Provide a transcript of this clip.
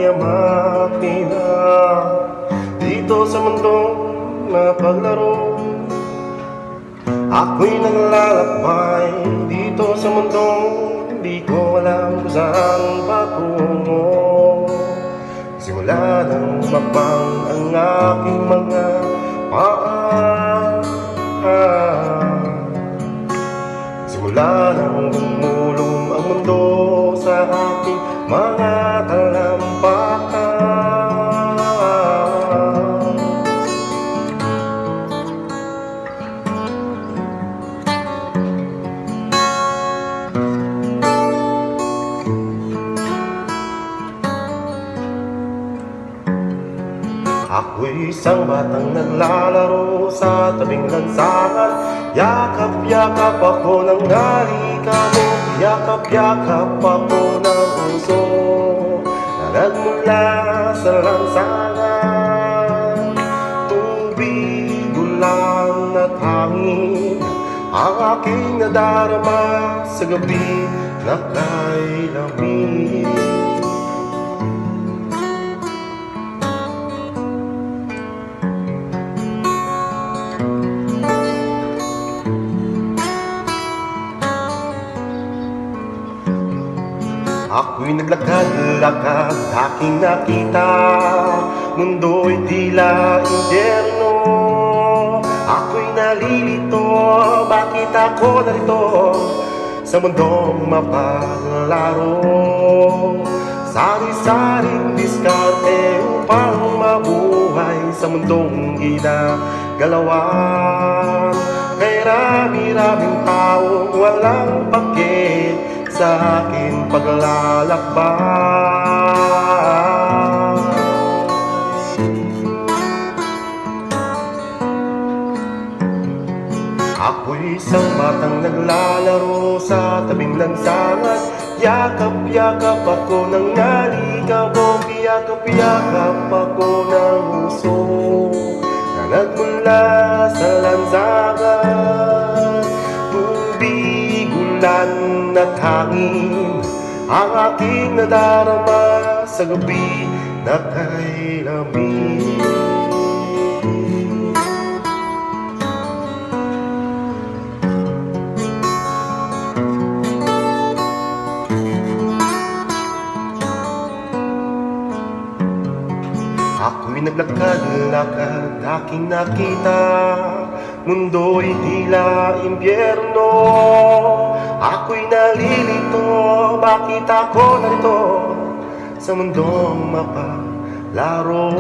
yamak nila dito sa mundong napaglaro. Ako'y naglalakbay dito sa mundong di ko alam kung saan patungo. Simula nang makbang ang aking mga paa, simula nang gumulong ang mundo sa aking mga talampakan. Ako'y isang batang naglalaro sa tabing lansangan. Yakap-yakap ako ng halika mo, yakap-yakap ako ng puso na nagmula sa lansangan. Tubig, ulan at hangin ang aking nadarama sa gabi na kay lamig. Ako'y naglakad-lakad, aking nakita mundo'y tila impyerno. Ako'y nalilito, bakit ako narito sa mundong mapaglaro? Sari-saring diskarte upang mabuhay sa mundong ginagalawan. Kay rami-raming tao walang pake sa aking paglalakbay. Ako'y isang batang naglalaro sa tabing lansangan. Yakap-yakap ako ng alikabok, yakap-yakap ako ng huso na nagmula sa lansangan. Tubig, ulan at hangin ang aking nadarama sa gabi na kay lamig. Ako'y naglakad-lakad, aking nakita mundo'y tila impyerno. Ako'y nalilito, bakit ako narito sa mundong mapaglaro?